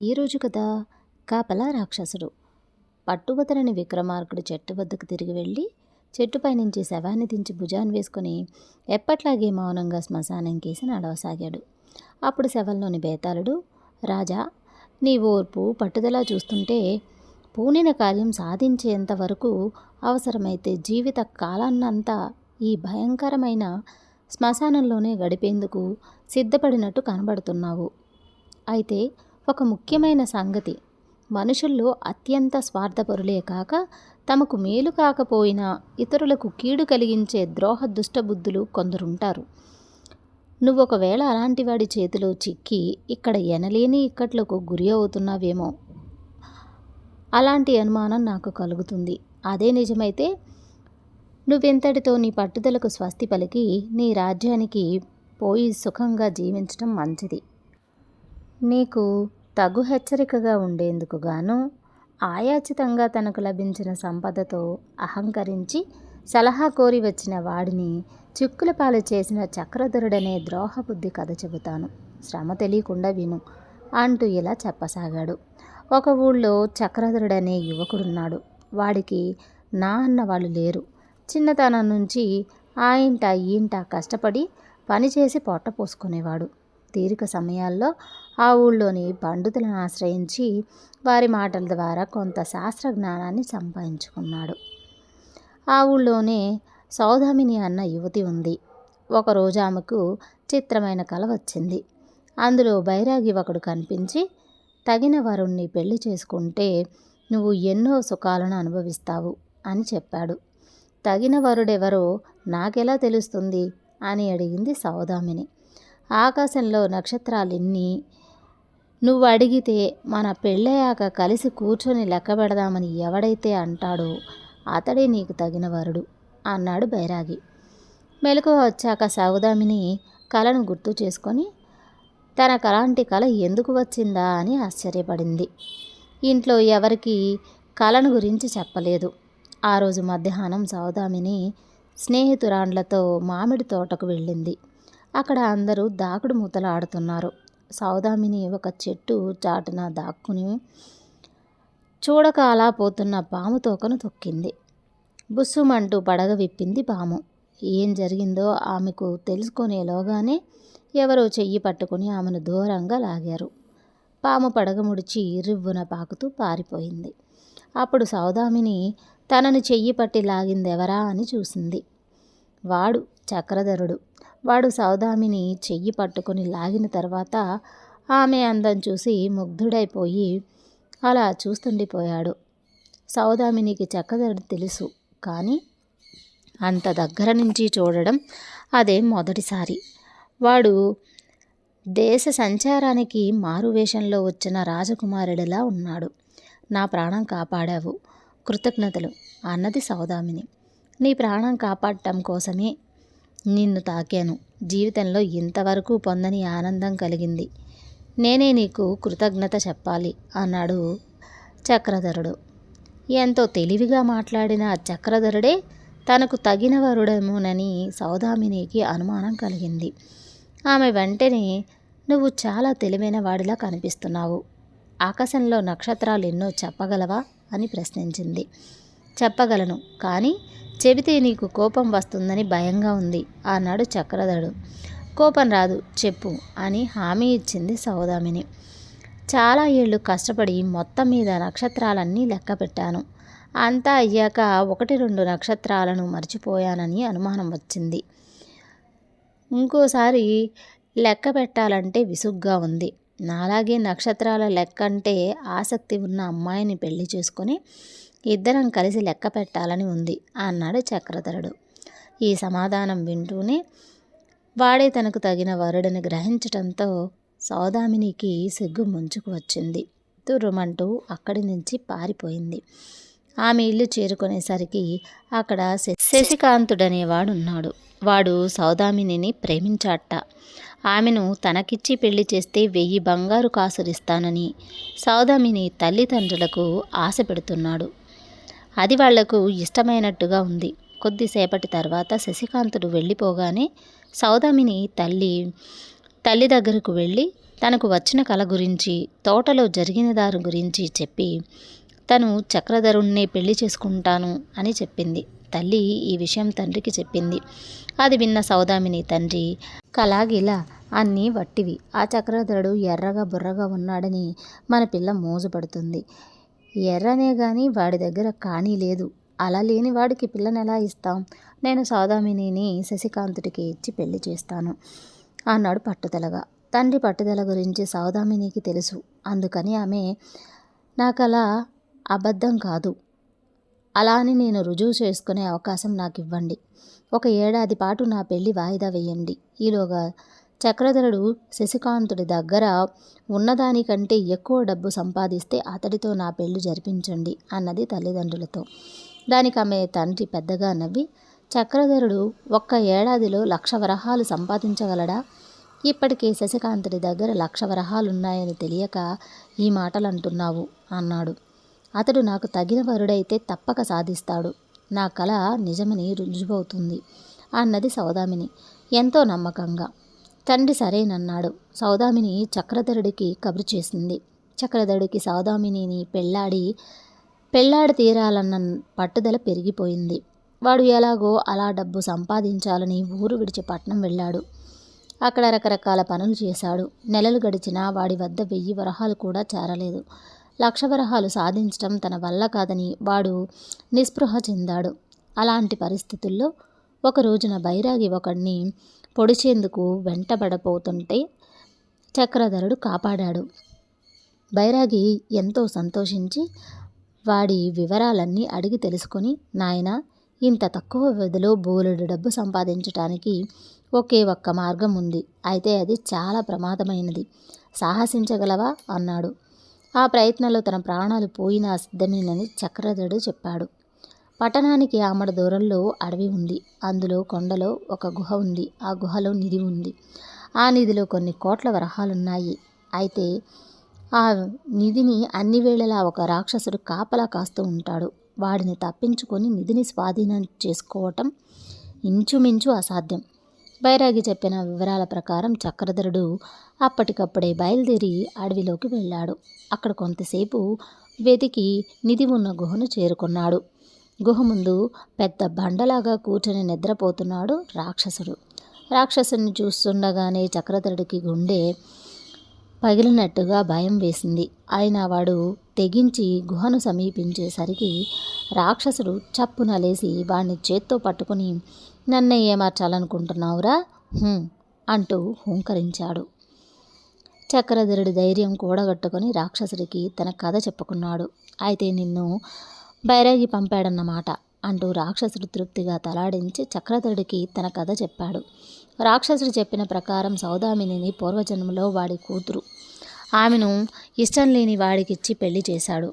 ఈరోజు కథ కాపలా రాక్షసుడు. పట్టుబదలని విక్రమార్కుడు చెట్టు వద్దకు తిరిగి వెళ్ళి చెట్టుపై నుంచి శవాన్ని దించి భుజాన్ని వేసుకుని ఎప్పట్లాగే మౌనంగా శ్మశానం కేసి నడవసాగాడు. అప్పుడు శవంలోని బేతాళుడు, రాజా, నీ ఓర్పు పట్టుదల చూస్తుంటే పూనిన కార్యం సాధించేంత వరకు అవసరమైతే జీవిత కాలాన్నంతా ఈ భయంకరమైన శ్మశానంలోనే గడిపేందుకు సిద్ధపడినట్టు కనబడుతున్నావు. అయితే ఒక ముఖ్యమైన సంగతి, మనుషుల్లో అత్యంత స్వార్థపరులే కాక తమకు మేలు కాకపోయినా ఇతరులకు కీడు కలిగించే ద్రోహ దుష్టబుద్ధులు కొందరుంటారు. నువ్వొకవేళ అలాంటి వాడి చేతిలో చిక్కి ఇక్కడ ఎనలేని ఇక్కట్లకు గురి అవుతున్నావేమో. అలాంటి అనుమానం నాకు కలుగుతుంది. అదే నిజమైతే నువ్వెంతటితో నీ పట్టుదలకు స్వస్తి పలికి నీ రాజ్యానికి పోయి సుఖంగా జీవించటం మంచిది. నీకు తగు హెచ్చరికగా ఉండేందుకు గాను ఆయాచితంగా తనకు లభించిన సంపదతో అహంకరించి సలహా కోరి వచ్చిన వాడిని చిక్కుల పాలు చేసిన చక్రధరుడనే ద్రోహబుద్ధి కథ చెబుతాను. శ్రమ తెలియకుండా విను అంటూ ఇలా చెప్పసాగాడు. ఒక ఊళ్ళో చక్రధరుడనే యువకుడున్నాడు. వాడికి నా అన్న వాళ్ళు లేరు. చిన్నతనం నుంచి ఆ ఇంట ఈ ఇంట కష్టపడి పనిచేసి పొట్ట పోసుకునేవాడు. తీరిక సమయాల్లో ఆ ఊళ్ళోని పండితులను ఆశ్రయించి వారి మాటల ద్వారా కొంత శాస్త్ర జ్ఞానాన్ని సంపాదించుకున్నాడు. ఆ ఊళ్ళోనే సౌదామిని అన్న యువతి ఉంది. ఒకరోజు ఆమెకు చిత్రమైన కల వచ్చింది. అందులో బైరాగి ఒకడు కనిపించి, తగిన వరుణ్ణి పెళ్లి చేసుకుంటే నువ్వు ఎన్నో సుఖాలను అనుభవిస్తావు అని చెప్పాడు. తగిన వరుడెవరో నాకెలా తెలుస్తుంది అని అడిగింది సౌదామిని. ఆకాశంలో నక్షత్రాలెన్ని, నువ్వు అడిగితే మన పెళ్ళయ్యాక కలిసి కూర్చొని లెక్క పెడదామని ఎవడైతే అంటాడో అతడే నీకు తగిన వరుడు అన్నాడు బైరాగి. మెలకువ వచ్చాక సౌదామిని కలను గుర్తు చేసుకొని తనకలాంటి కల ఎందుకు వచ్చిందా అని ఆశ్చర్యపడింది. ఇంట్లో ఎవరికి కలను గురించి చెప్పలేదు. ఆ రోజు మధ్యాహ్నం సౌదామిని స్నేహితురాండ్లతో మామిడి తోటకు వెళ్ళింది. అక్కడ అందరూ దాగుడు మూతలు ఆడుతున్నారు. సౌదామిని ఒక చెట్టు చాటున దాక్కుని చూడక అలా పోతున్న పాము తోకను తొక్కింది. బుస్సుమంటూ పడగ విప్పింది పాము. ఏం జరిగిందో ఆమెకు తెలుసుకునేలోగానే ఎవరో చెయ్యి పట్టుకుని ఆమెను దూరంగా లాగారు. పాము పడగ ముడిచి రివ్వున పాకుతూ పారిపోయింది. అప్పుడు సౌదామిని తనను చెయ్యి పట్టి లాగిందెవరా అని చూసింది. వాడు చక్రధరుడు. వాడు సౌదామిని చెయ్యి పట్టుకుని లాగిన తర్వాత ఆమె అందం చూసి ముగ్ధుడైపోయి అలా చూస్తుండిపోయాడు. సౌదామినికి చక్రధరుడు తెలుసు, కానీ అంత దగ్గర నుంచి చూడడం అదే మొదటిసారి. వాడు దేశ సంచారానికి మారువేషంలో వచ్చిన రాజకుమారుడిలా ఉన్నాడు. నా ప్రాణం కాపాడావు, కృతజ్ఞతలు అన్నది సౌదామిని. నీ ప్రాణం కాపాడటం కోసమే నిన్ను తాకాను. జీవితంలో ఇంతవరకు పొందని ఆనందం కలిగింది. నేనే నీకు కృతజ్ఞత చెప్పాలి అన్నాడు చక్రధరుడు. ఎంతో తెలివిగా మాట్లాడిన చక్రధరుడే తనకు తగిన వరుడేమోనని సౌదామినికి అనుమానం కలిగింది. ఆమె వెంటనే, నువ్వు చాలా తెలివైన వాడిలా కనిపిస్తున్నావు. ఆకాశంలో నక్షత్రాలు ఎన్నో చెప్పగలవా అని ప్రశ్నించింది. చెప్పగలను, కానీ చెబితే నీకు కోపం వస్తుందని భయంగా ఉంది అన్నాడు చక్రధరుడు. కోపం రాదు, చెప్పు అని హామీ ఇచ్చింది సౌదామిని. చాలా ఏళ్ళు కష్టపడి మొత్తం మీద నక్షత్రాలన్నీ లెక్క పెట్టాను. అంతా అయ్యాక 1-2 నక్షత్రాలను మర్చిపోయానని అనుమానం వచ్చింది. ఇంకోసారి లెక్క పెట్టాలంటే విసుగ్గా ఉంది. నాలాగే నక్షత్రాల లెక్క అంటే ఆసక్తి ఉన్న అమ్మాయిని పెళ్లి చేసుకొని ఇద్దరం కలిసి లెక్క పెట్టాలని ఉంది అన్నాడు చక్రధరుడు. ఈ సమాధానం వింటూనే వాడే తనకు తగిన వరుడిని గ్రహించటంతో సౌదామినికి సిగ్గు ముంచుకు వచ్చింది. తుర్రుమంటూ అక్కడి నుంచి పారిపోయింది. ఆమె ఇల్లు చేరుకునేసరికి అక్కడ శశికాంతుడనేవాడున్నాడు. వాడు సౌదామినిని ప్రేమించాట. ఆమెను తనకిచ్చి పెళ్లి చేస్తే 1000 బంగారు కాసులిస్తానని సౌదామిని తల్లిదండ్రులకు ఆశ పెడుతున్నాడు. అది వాళ్లకు ఇష్టమైనట్టుగా ఉంది. కొద్దిసేపటి తర్వాత శశికాంతుడు వెళ్ళిపోగానే సౌదామిని తల్లి దగ్గరకు వెళ్ళి తనకు వచ్చిన కల గురించి, తోటలో జరిగిన దారి గురించి చెప్పి తను చక్రధరుణ్ణే పెళ్లి చేసుకుంటాను అని చెప్పింది. తల్లి ఈ విషయం తండ్రికి చెప్పింది. అది విన్న సౌదామిని తండ్రి కలాగిలా అన్నీ వట్టివి. ఆ చక్రధరుడు ఎర్రగా బుర్రగా ఉన్నాడని మన పిల్ల మోజుపడుతుంది. ఎర్రనే గాని వాడి దగ్గర కానీ లేదు. అలా లేని వాడికి పిల్లనెలా ఇస్తాం? నేను సౌదామినిని శశికాంతుడికి ఇచ్చి పెళ్లి చేస్తాను అన్నాడు పట్టుదలగా. తండ్రి పట్టుదల గురించి సౌదామినికి తెలుసు. అందుకని ఆమె నాకలా అబద్ధం కాదు, అలా అని నేను రుజువు చేసుకునే అవకాశం నాకు ఇవ్వండి. 1 ఏడాది పాటు నా పెళ్లి వాయిదా వేయండి. ఈలోగా చక్రధరుడు శశికాంతుడి దగ్గర ఉన్నదానికంటే ఎక్కువ డబ్బు సంపాదిస్తే అతడితో నా పెళ్లి జరిపించండి అన్నది తల్లిదండ్రులతో. దానికి ఆమె తండ్రి పెద్దగా నవ్వి, చక్రధరుడు 1 ఏడాదిలో 1,00,000 వరహాలు సంపాదించగలడా? ఇప్పటికే శశికాంతుడి దగ్గర 1,00,000 వరహాలున్నాయని తెలియక ఈ మాటలు అంటున్నావు అన్నాడు. అతడు నాకు తగిన వరుడైతే తప్పక సాధిస్తాడు. నా కల నిజమని రుజువవుతుంది అన్నది సౌదామిని ఎంతో నమ్మకంగా. తండ్రి సరేనన్నాడు. సౌదామిని చక్రధరుడికి కబురు చేసింది. చక్రధరుడికి సౌదామినిని పెళ్ళాడి తీరాలన్న పట్టుదల పెరిగిపోయింది. వాడు ఎలాగో అలా డబ్బు సంపాదించాలని ఊరు విడిచి పట్నం వెళ్ళాడు. అక్కడ రకరకాల పనులు చేశాడు. నెలలు గడిచినా వాడి వద్ద 1000 వరహాలు కూడా చేరలేదు. 1,00,000 వరహాలు సాధించటం తన వల్ల కాదని వాడు నిస్పృహ చెందాడు. అలాంటి పరిస్థితుల్లో ఒక రోజున బైరాగి ఒకడిని పొడిచేందుకు వెంటబడపోతుంటే చక్రధరుడు కాపాడాడు. బైరాగి ఎంతో సంతోషించి వాడి వివరాలన్నీ అడిగి తెలుసుకొని, నాయనా, ఇంత తక్కువ వ్యవధిలో బోలెడు డబ్బు సంపాదించటానికి ఒకే ఒక్క మార్గం ఉంది. అయితే అది చాలా ప్రమాదమైనది. సాహసించగలవా అన్నాడు. ఆ ప్రయత్నంలో తన ప్రాణాలు పోయినా సిద్ధమేనని చక్రధరుడు చెప్పాడు. పట్టణానికి ఆమడ దూరంలో అడవి ఉంది. అందులో కొండలో ఒక గుహ ఉంది. ఆ గుహలో నిధి ఉంది. ఆ నిధిలో కొన్ని కోట్ల వరహాలున్నాయి. అయితే ఆ నిధిని అన్ని వేళలా ఒక రాక్షసుడు కాపలా కాస్తూ ఉంటాడు. వాడిని తప్పించుకొని నిధిని స్వాధీనం చేసుకోవటం ఇంచుమించు అసాధ్యం. బైరాగి చెప్పిన వివరాల ప్రకారం చక్రధరుడు అప్పటికప్పుడే బయలుదేరి అడవిలోకి వెళ్ళాడు. అక్కడ కొంతసేపు వెతికి నిధి ఉన్న గుహను చేరుకున్నాడు. గుహ ముందు పెద్ద బండలాగా కూర్చొని నిద్రపోతున్నాడు రాక్షసుడు. రాక్షసుని చూస్తుండగానే చక్రధరుడికి గుండె పగిలినట్టుగా భయం వేసింది. అయినా వాడు తెగించి గుహను సమీపించేసరికి రాక్షసుడు చప్పున లేచి వాడిని చేత్తో పట్టుకుని, నన్నే ఏమార్చాలనుకుంటున్నావురా అంటూ హూంకరించాడు. చక్రధరుడి ధైర్యం కూడగట్టుకొని రాక్షసుడికి తన కథ చెప్పుకున్నాడు. అయితే నిన్ను బైరాగి పంపాడన్నమాట అంటూ రాక్షసుడు తృప్తిగా తలాడించి చక్రధరుడికి తన కథ చెప్పాడు. రాక్షసుడు చెప్పిన ప్రకారం సౌదామినిని పూర్వజన్మలో వాడి కూతురు. ఆమెను ఇష్టం లేని వాడికిచ్చి పెళ్లి చేశాడు.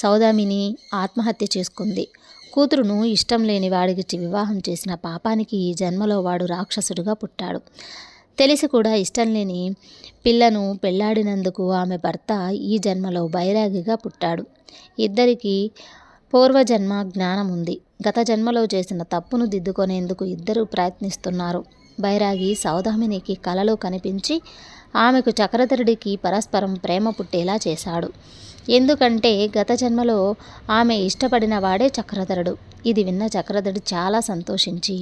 సౌదామిని ఆత్మహత్య చేసుకుంది. కూతురును ఇష్టం లేని వాడికిచ్చి వివాహం చేసిన పాపానికి ఈ జన్మలో వాడు రాక్షసుడుగా పుట్టాడు. తెలిసి కూడా ఇష్టం లేని పిల్లను పెళ్లాడినందుకు ఆమె భర్త ఈ జన్మలో బైరాగిగా పుట్టాడు. ఇద్దరికీ పూర్వజన్మ జ్ఞానం ఉంది. గత జన్మలో చేసిన తప్పును దిద్దుకునేందుకు ఇద్దరూ ప్రయత్నిస్తున్నారు. బైరాగి సౌదామినికి కలలో కనిపించి ఆమెకు చక్రధరుడికి పరస్పరం ప్రేమ పుట్టేలా చేశాడు. ఎందుకంటే గత జన్మలో ఆమె ఇష్టపడిన వాడే చక్రధరుడు. ఇది విన్న చక్రధరుడు చాలా సంతోషించి,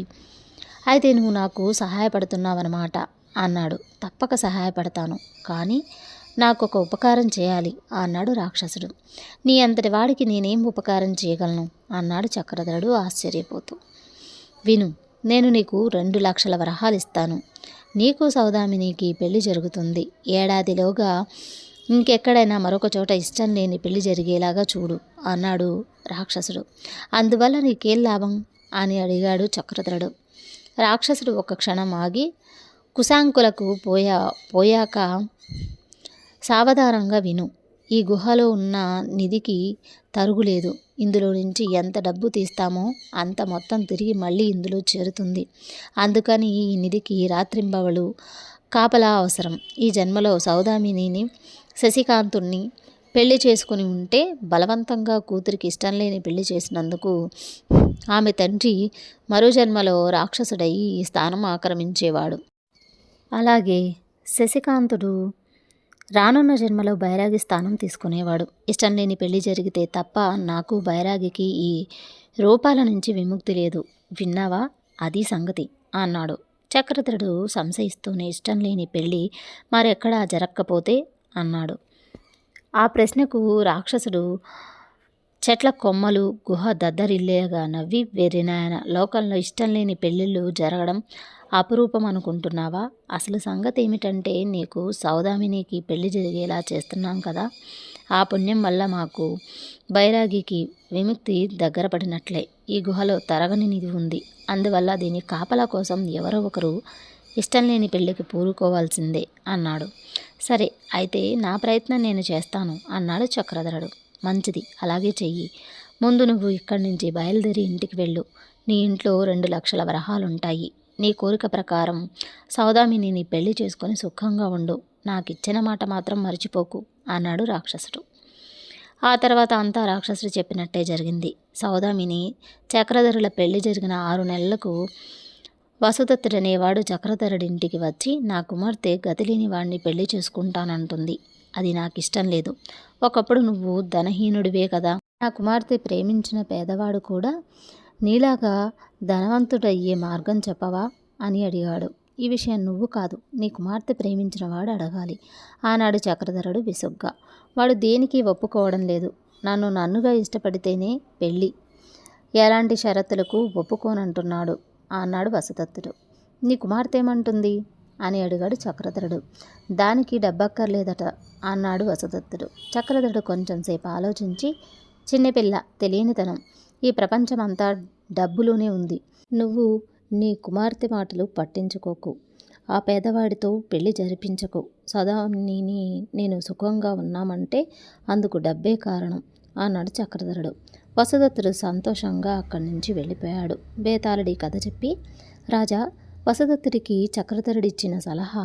అయితే నువ్వు నాకు సహాయపడుతున్నావన్నమాట అన్నాడు. తప్పక సహాయపడతాను, కానీ నాకు ఒక ఉపకారం చేయాలి అన్నాడు రాక్షసుడు. నీ అంతటి వాడికి నేనేం ఉపకారం చేయగలను అన్నాడు చక్రధరుడు ఆశ్చర్యపోతూ. విను, నేను నీకు 2,00,000 వరహాలు ఇస్తాను. నీకు సౌదామినికి పెళ్లి జరుగుతుంది. ఏడాదిలోగా ఇంకెక్కడైనా మరొక చోట ఇష్టం లేని పెళ్లి జరిగేలాగా చూడు అన్నాడు రాక్షసుడు. అందువల్ల నీకేం లాభం అని అడిగాడు చక్రధరుడు. రాక్షసుడు ఒక క్షణం ఆగి, కుశాంకులకు పోయాక సావధానంగా విను. ఈ గుహలో ఉన్న నిధికి తరుగులేదు. ఇందులో నుంచి ఎంత డబ్బు తీస్తామో అంత మొత్తం తిరిగి మళ్ళీ ఇందులో చేరుతుంది. అందుకని ఈ నిధికి రాత్రింబవలు కాపలా అవసరం. ఈ జన్మలో సౌదామినిని శశికాంతుణ్ణి పెళ్లి చేసుకుని ఉంటే బలవంతంగా కూతురికి ఇష్టం లేని పెళ్లి చేసినందుకు ఆమె తండ్రి మరో జన్మలో రాక్షసుడై ఈ స్థానం ఆక్రమించేవాడు. అలాగే శశికాంతుడు రానున్న జన్మలో బైరాగి స్థానం తీసుకునేవాడు. ఇష్టం లేని పెళ్లి జరిగితే తప్ప నాకు బైరాగికి ఈ రూపాల నుంచి విముక్తి లేదు. విన్నావా? అది సంగతి అన్నాడు. చక్రధరుడు సంశయిస్తూనే ఇష్టం లేని పెళ్ళి మరెక్కడా జరక్కపోతే అన్నాడు. ఆ ప్రశ్నకు రాక్షసుడు చెట్ల కొమ్మలు గుహ దద్దరిల్లేగా నవ్వి వెర్రినాయన, లోకంలో ఇష్టం లేని పెళ్ళిళ్ళు జరగడం అపురూపం అనుకుంటున్నావా? అసలు సంగతి ఏమిటంటే నీకు సౌదామినికి పెళ్లి జరిగేలా చేస్తున్నాం కదా, ఆ పుణ్యం వల్ల మాకు బైరాగికి విముక్తి దగ్గర పడినట్లే. ఈ గుహలో తరగని నిధి ఉంది. అందువల్ల దీని కాపలా కోసం ఎవరో ఒకరు ఇష్టం లేని పెళ్లికి పూరుకోవాల్సిందే అన్నాడు. సరే అయితే నా ప్రయత్నం నేను చేస్తాను అన్నాడు చక్రధరుడు. మంచిది, అలాగే చెయ్యి. ముందు నువ్వు ఇక్కడి నుంచి బయలుదేరి ఇంటికి వెళ్ళు. నీ ఇంట్లో 2,00,000 వరహాలుంటాయి. నీ కోరిక ప్రకారం సౌదామిని నీ పెళ్లి చేసుకొని సుఖంగా ఉండు. నాకిచ్చిన మాట మాత్రం మర్చిపోకు అన్నాడు రాక్షసుడు. ఆ తర్వాత అంతా రాక్షసుడు చెప్పినట్టే జరిగింది. సౌదామిని చక్రధరుల పెళ్లి జరిగిన 6 నెలలకు వసుదత్తుడనేవాడు చక్రధరుడింటికి వచ్చి, నా కుమార్తె గతిలేని వాడిని పెళ్లి చేసుకుంటానంటుంది. అది నాకిష్టం లేదు. ఒకప్పుడు నువ్వు ధనహీనుడివే కదా, నా కుమార్తె ప్రేమించిన పేదవాడు కూడా నీలాగా ధనవంతుడయ్యే మార్గం చెప్పవా అని అడిగాడు. ఈ విషయం నువ్వు కాదు, నీ కుమార్తె ప్రేమించిన వాడు అడగాలి అన్నాడు చక్రధరుడు విసుగ్గా. వాడు దేనికి ఒప్పుకోవడం లేదు. నన్నుగా ఇష్టపడితేనే పెళ్ళి, ఎలాంటి షరతులకు ఒప్పుకోనంటున్నాడు అన్నాడు వసుదత్తుడు. నీ కుమార్తె ఏమంటుంది అని అడిగాడు చక్రధరుడు. దానికి డబ్బక్కర్లేదట అన్నాడు వసుదత్తుడు. చక్రధరుడు కొంచెం సేపు ఆలోచించి, చిన్నపిల్ల, తెలియనితనం, ఈ ప్రపంచమంతా డబ్బులోనే ఉంది. నువ్వు నీ కుమార్తె మాటలు పట్టించుకోకు. ఆ పేదవాడితో పెళ్లి జరిపించకు. సదాని నేను సుఖంగా ఉన్నామంటే అందుకు డబ్బే కారణం అన్నాడు చక్రధరుడు. వసుదత్తుడు సంతోషంగా అక్కడి నుంచి వెళ్ళిపోయాడు. బేతాళుడి కథ చెప్పి, రాజా, వసుదత్తుడికి చక్రధరుడిచ్చిన సలహా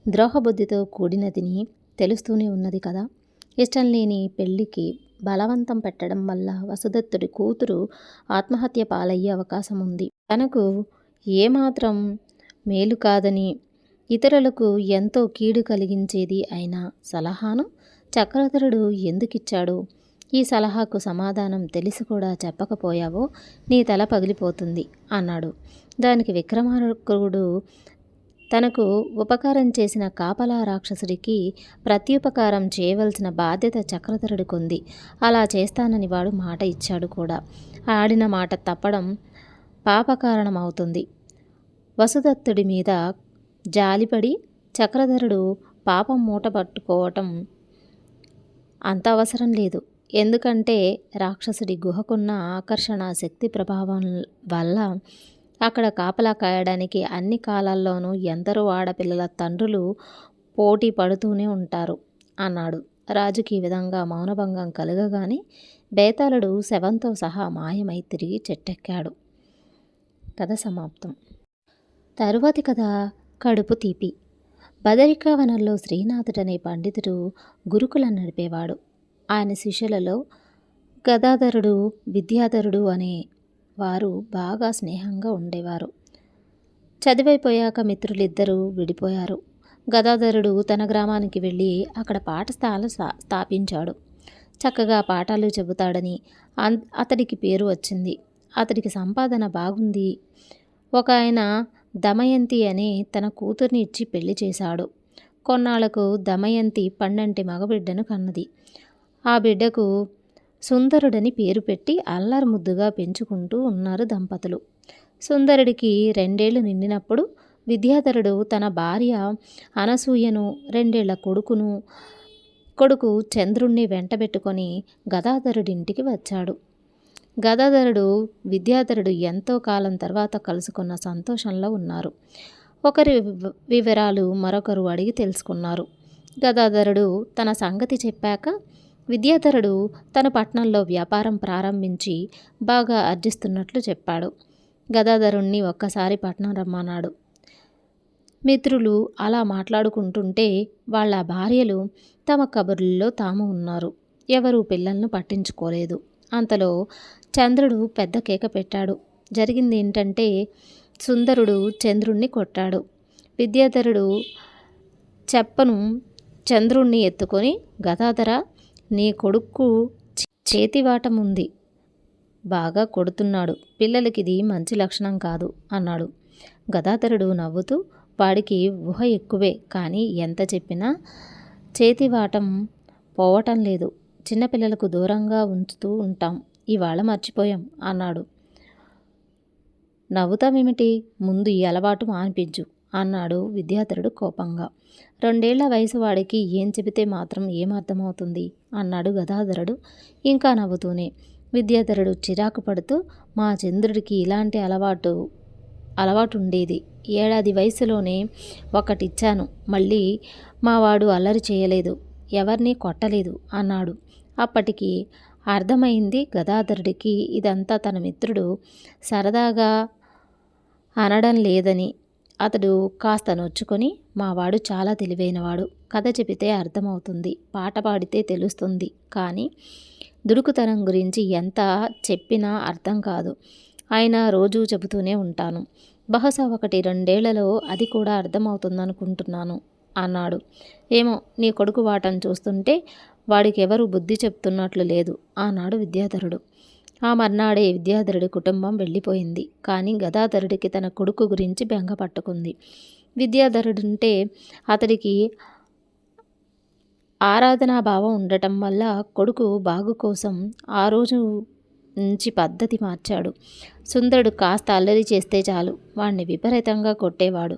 ద్రోహబుద్ధితో కూడినదిని తెలుస్తూనే ఉన్నది కదా. ఇష్టం లేని పెళ్లికి బలవంతం పెట్టడం వల్ల వసుదత్తుడి కూతురు ఆత్మహత్య పాలయ్యే అవకాశం ఉంది. తనకు ఏమాత్రం మేలు కాదని, ఇతరులకు ఎంతో కీడు కలిగించేది అయిన సలహాను చక్రధరుడు ఎందుకిచ్చాడు? ఈ సలహాకు సమాధానం తెలిసి కూడా చెప్పకపోయావో నీ తల పగిలిపోతుంది అన్నాడు. దానికి విక్రమార్కుడు తనకు ఉపకారం చేసిన కాపలా రాక్షసుడికి ప్రత్యుపకారం చేయవలసిన బాధ్యత చక్రధరుడికుంది. అలా చేస్తానని వాడు మాట ఇచ్చాడు కూడా. ఆడిన మాట తప్పడం పాపకారణమవుతుంది. వసుదత్తుడి మీద జాలిపడి చక్రధరుడు పాపం మూట పట్టుకోవటం అంత అవసరం లేదు. ఎందుకంటే రాక్షసుడి గుహకున్న ఆకర్షణ శక్తి ప్రభావం వల్ల అక్కడ కాపలా కాయడానికి అన్ని కాలాల్లోనూ ఎందరో ఆడపిల్లల తండ్రులు పోటీ పడుతూనే ఉంటారు అన్నాడు. రాజుకి ఈ విధంగా మౌనభంగం కలగగానే బేతాళుడు శవంతో సహా మాయమై తిరిగి చెట్టెక్కాడు. కథ సమాప్తం. తరువాతి కథ కడుపు తీపి. బదరికావనంలో శ్రీనాథుడనే పండితుడు గురుకులం నడిపేవాడు. ఆయన శిష్యులలో గదాధరుడు, విద్యాధరుడు అనే వారు బాగా స్నేహంగా ఉండేవారు. చదివైపోయాక మిత్రులిద్దరూ విడిపోయారు. గదాధరుడు తన గ్రామానికి వెళ్ళి అక్కడ పాఠశాల స్థాపించాడు. చక్కగా పాఠాలు చెబుతాడని అతడికి పేరు వచ్చింది. అతడికి సంపాదన బాగుంది. ఒక ఆయన దమయంతి అనే తన కూతుర్ని ఇచ్చి పెళ్లి చేశాడు. కొన్నాళ్లకు దమయంతి 12 మగబిడ్డను కన్నది. ఆ బిడ్డకు సుందరుడని పేరు పెట్టి అల్లరి ముద్దుగా పెంచుకుంటూ ఉన్నారు దంపతులు. సుందరుడికి 2 ఏళ్లు నిండినప్పుడు విద్యాధరుడు తన భార్య అనసూయను, 2 ఏళ్ల కొడుకు చంద్రుణ్ణి వెంటబెట్టుకొని గదాధరుడింటికి వచ్చాడు. గదాధరుడు, విద్యాధరుడు ఎంతో కాలం తర్వాత కలుసుకున్న సంతోషంలో ఉన్నారు. ఒకరి వివరాలు మరొకరు అడిగి తెలుసుకున్నారు. గదాధరుడు తన సంగతి చెప్పాక విద్యాధరుడు తన పట్నంలో వ్యాపారం ప్రారంభించి బాగా ఆర్జిస్తున్నట్లు చెప్పాడు. గదాధరుణ్ణి ఒక్కసారి పట్నం రమ్మన్నాడు. మిత్రులు అలా మాట్లాడుకుంటుంటే వాళ్ళ భార్యలు తమ కబుర్లలో తాము ఉన్నారు. ఎవరూ పిల్లలను పట్టించుకోలేదు. అంతలో చంద్రుడు పెద్ద కేక పెట్టాడు. జరిగింది ఏంటంటే సుందరుడు చంద్రుణ్ణి కొట్టాడు. విద్యాధరుడు చెప్పను చంద్రుణ్ణి ఎత్తుకొని, గదాధర, నీ కొడుకు చేతివాటం ఉంది, బాగా కొడుతున్నాడు, పిల్లలకిది మంచి లక్షణం కాదు అన్నాడు. గదాధరుడు నవ్వుతూ, వాడికి ఊహ ఎక్కువే, కానీ ఎంత చెప్పినా చేతివాటం పోవటం లేదు. చిన్నపిల్లలకు దూరంగా ఉంచుతూ ఉంటాం, ఇవాళ మర్చిపోయాం అన్నాడు. నవ్వుతావేమిటి, ముందు ఈ అలవాటు మానిపించు అన్నాడు విద్యాధరుడు కోపంగా. 2 ఏళ్ల వయసు వాడికి ఏం చెబితే మాత్రం ఏమర్థమవుతుంది అన్నాడు గదాధరుడు ఇంకా నవ్వుతూనే. విద్యాధరుడు చిరాకు పడుతూ, మా చంద్రుడికి ఇలాంటి అలవాటు ఉండేది. 1 ఏడాది వయసులోనే ఒకటిచ్చాను, మళ్ళీ మావాడు అల్లరి చేయలేదు, ఎవరినీ కొట్టలేదు అన్నాడు. అప్పటికి అర్థమైంది గదాధరుడికి ఇదంతా తన మిత్రుడు సరదాగా అనడం లేదని. అతడు కాస్త నొచ్చుకొని, మావాడు చాలా తెలివైనవాడు, కథ చెబితే అర్థమవుతుంది, పాట పాడితే తెలుస్తుంది, కానీ దుడుకుతనం గురించి ఎంత చెప్పినా అర్థం కాదు. అయినా రోజూ చెబుతూనే ఉంటాను, బహుశా 1-2 ఏళ్లలో అది కూడా అర్థమవుతుందనుకుంటున్నాను అన్నాడు. ఏమో, నీ కొడుకు వాటం చూస్తుంటే వాడికెవరూ బుద్ధి చెప్తున్నట్లు లేదు అన్నాడు విద్యాధరుడు. ఆ మర్నాడే విద్యాధరుడి కుటుంబం వెళ్ళిపోయింది. కానీ గదాధరుడికి తన కొడుకు గురించి బెంగ పట్టుకుంది. విద్యాధరుడంటే అతడికి ఆరాధనాభావం ఉండటం వల్ల కొడుకు బాగు కోసం ఆ రోజు నుంచి పద్ధతి మార్చాడు. సుందరుడు కాస్త అల్లరి చేస్తే చాలు వాడిని విపరీతంగా కొట్టేవాడు.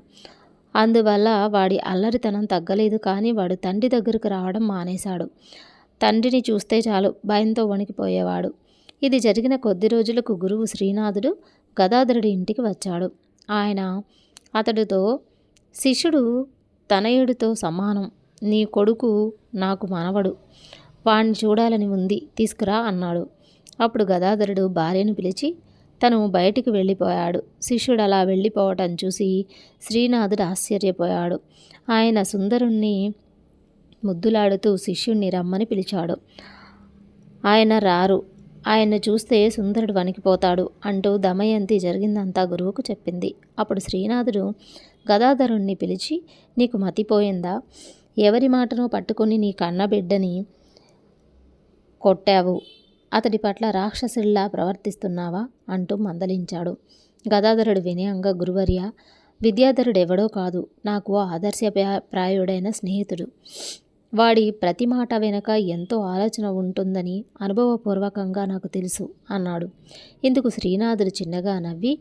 అందువల్ల వాడి అల్లరితనం తగ్గలేదు, కానీ వాడు తండ్రి దగ్గరకు రావడం మానేశాడు. తండ్రిని చూస్తే చాలు భయంతో వణికిపోయేవాడు. ఇది జరిగిన కొద్ది రోజులకు గురువు శ్రీనాథుడు గదాధరుడి ఇంటికి వచ్చాడు. ఆయన అతడితో, శిష్యుడు తనయుడితో సమానం, నీ కొడుకు నాకు మనవడు, వాణ్ణి చూడాలని ఉంది, తీసుకురా అన్నాడు. అప్పుడు గదాధరుడు భార్యను పిలిచి తను బయటికి వెళ్ళిపోయాడు. శిష్యుడు అలా వెళ్ళిపోవటం చూసి శ్రీనాథుడు ఆశ్చర్యపోయాడు. ఆయన సుందరుణ్ణి ముద్దులాడుతూ శిష్యుణ్ణి రమ్మని పిలిచాడు. ఆయన రారు, ఆయన్ను చూస్తే సుందరుడు వణికిపోతాడు అంటూ దమయంతి జరిగిందంతా గురువుకు చెప్పింది. అప్పుడు శ్రీనాథుడు గదాధరుణ్ణి పిలిచి, నీకు మతిపోయిందా, ఎవరి మాటనో పట్టుకుని నీ కన్నబిడ్డని కొట్టావు, అతడి పట్ల రాక్షసుల్లా ప్రవర్తిస్తున్నావా అంటూ మందలించాడు. గదాధరుడు వినయంగా, గురువర్య, విద్యాధరుడెవడో కాదు, నాకు ఆదర్శప్రాయుడైన స్నేహితుడు, వాడి ప్రతి మాట వెనక ఎంతో ఆలోచన ఉంటుందని అనుభవపూర్వకంగా నాకు తెలుసు అన్నాడు. ఇందుకు శ్రీనాథుడు చిన్నగా నవ్వి,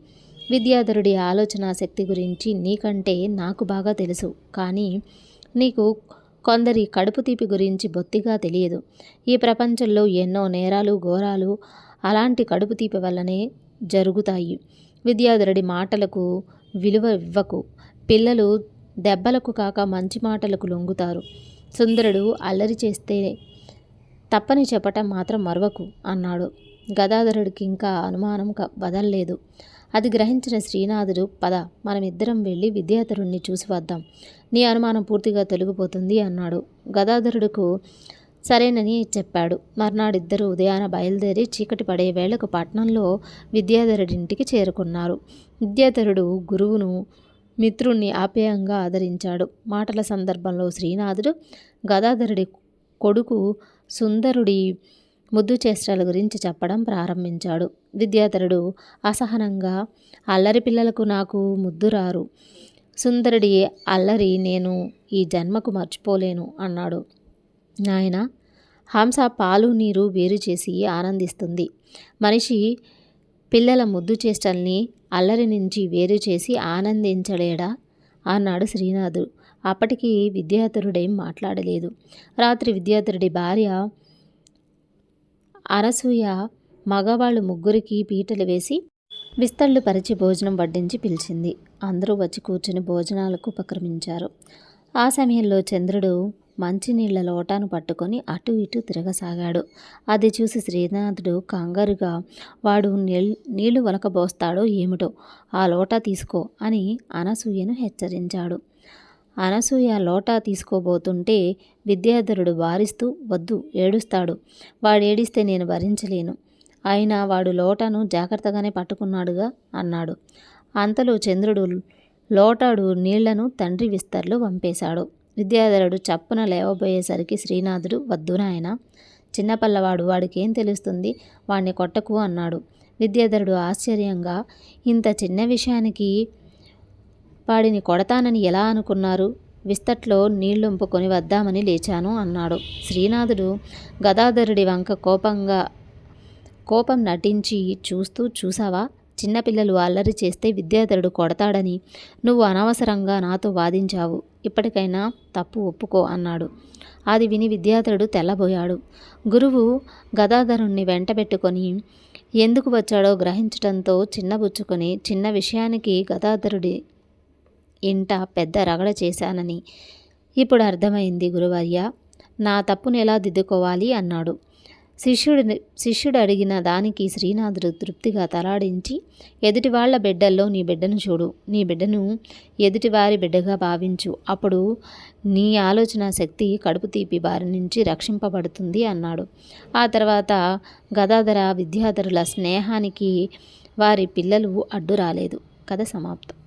విద్యాధరుడి ఆలోచన శక్తి గురించి నీకంటే నాకు బాగా తెలుసు, కానీ నీకు కొందరి కడుపు తీపి గురించి బొత్తిగా తెలియదు. ఈ ప్రపంచంలో ఎన్నో నేరాలు ఘోరాలు అలాంటి కడుపు తీపి వల్లనే జరుగుతాయి. విద్యాధరుడి మాటలకు విలువ ఇవ్వకు, పిల్లలు దెబ్బలకు కాక మంచి మాటలకు లొంగుతారు. సుందరుడు అల్లరి చేస్తే తప్పని చెప్పటం మాత్రం మరవకు అన్నాడు. గదాధరుడికి ఇంకా అనుమానం వదల్లేదు. అది గ్రహించిన శ్రీనాథుడు, పద, మనమిద్దరం వెళ్ళి విద్యాధరుణ్ణి చూసి వద్దాం, నీ అనుమానం పూర్తిగా తొలగిపోతుంది అన్నాడు. గదాధరుడుకు సరేనని చెప్పాడు. మర్నాడిద్దరూ ఉదయాన బయలుదేరి చీకటి పడే వేళకు పట్నంలో విద్యాధరుడింటికి చేరుకున్నారు. విద్యాధరుడు గురువును మిత్రుణ్ణి ఆప్యాయంగా ఆదరించాడు. మాటల సందర్భంలో శ్రీనాథుడు గదాధరుడి కొడుకు సుందరుడి ముద్దు చేష్టల గురించి చెప్పడం ప్రారంభించాడు. విద్యాధరుడు అసహనంగా, అల్లరి పిల్లలకు నాకు ముద్దు రారు, సుందరుడి అల్లరి నేను ఈ జన్మకు మర్చిపోలేను అన్నాడు. నాయన, హంస పాలు నీరు వేరు చేసి ఆనందిస్తుంది, మనిషి పిల్లల ముద్దు చేష్టల్ని అల్లరి నుంచి వేరు చేసి ఆనందించలేడా అన్నాడు శ్రీనాథుడు. అప్పటికి విద్యాధరుడేం మాట్లాడలేదు. రాత్రి విద్యాధరుడి భార్య అనసూయ మగవాళ్ళు ముగ్గురికి పీటలు వేసి విస్తళ్ళు పరిచి భోజనం వడ్డించి పిలిచింది. అందరూ వచ్చి కూర్చుని భోజనాలకు ఉపక్రమించారు. ఆ సమయంలో చంద్రుడు మంచినీళ్ల లోటాను పట్టుకొని అటు ఇటు తిరగసాగాడు. అది చూసి శ్రీనాథుడు కంగారుగా, వాడు నీళ్లు వలకబోస్తాడో ఏమిటో, ఆ లోటా తీసుకో అని అనసూయను హెచ్చరించాడు. అనసూయ లోటా తీసుకోబోతుంటే విద్యాధరుడు వారిస్తూ, వద్దు, ఏడుస్తాడు, వాడేడిస్తే నేను భరించలేను, అయినా వాడు లోటాను జాగ్రత్తగానే పట్టుకున్నాడుగా అన్నాడు. అంతలో చంద్రుడు లోటాడు నీళ్లను తండ్రి విస్తర్లో వంపేశాడు. విద్యాధరుడు చప్పున లేవబోయేసరికి శ్రీనాథుడు, వద్దు నాయనా, చిన్నపల్లవాడు, వాడికేం తెలుస్తుంది, వాణ్ణి కొట్టకు అన్నాడు. విద్యాధరుడు ఆశ్చర్యంగా, ఇంత చిన్న విషయానికి వాడిని కొడతానని ఎలా అనుకున్నారు? విస్తట్లో నీళ్లుంపుకొని వద్దామని లేచాను అన్నాడు. శ్రీనాథుడు గదాధరుడి వంక కోపం నటించి చూస్తూ, చూసావా, చిన్నపిల్లలు అల్లరి చేస్తే విద్యాధరుడు కొడతాడని నువ్వు అనవసరంగా నాతో వాదించావు. ఇప్పటికైనా తప్పు ఒప్పుకో అన్నాడు. అది విని విద్యాధరుడు తెల్లబోయాడు. గురువు గదాధరుణ్ణి వెంటబెట్టుకొని ఎందుకు వచ్చాడో గ్రహించటంతో చిన్నబుచ్చుకొని, చిన్న విషయానికి గదాధరుడి ఇంట పెద్ద రగడ చేశానని ఇప్పుడు అర్థమైంది గురువర్య, నా తప్పును ఎలా దిద్దుకోవాలి అన్నాడు. శిష్యుడు అడిగిన దానికి శ్రీనాథుడు తృప్తిగా తలాడించి, ఎదుటివాళ్ల బిడ్డల్లో నీ బిడ్డను చూడు, నీ బిడ్డను ఎదుటివారి బిడ్డగా భావించు, అప్పుడు నీ ఆలోచన శక్తి కడుపు తీపి బారి నుంచి రక్షింపబడుతుంది అన్నాడు. ఆ తర్వాత గదాధర విద్యాధరుల స్నేహానికి వారి పిల్లలు అడ్డు రాలేదు. కథ సమాప్తం.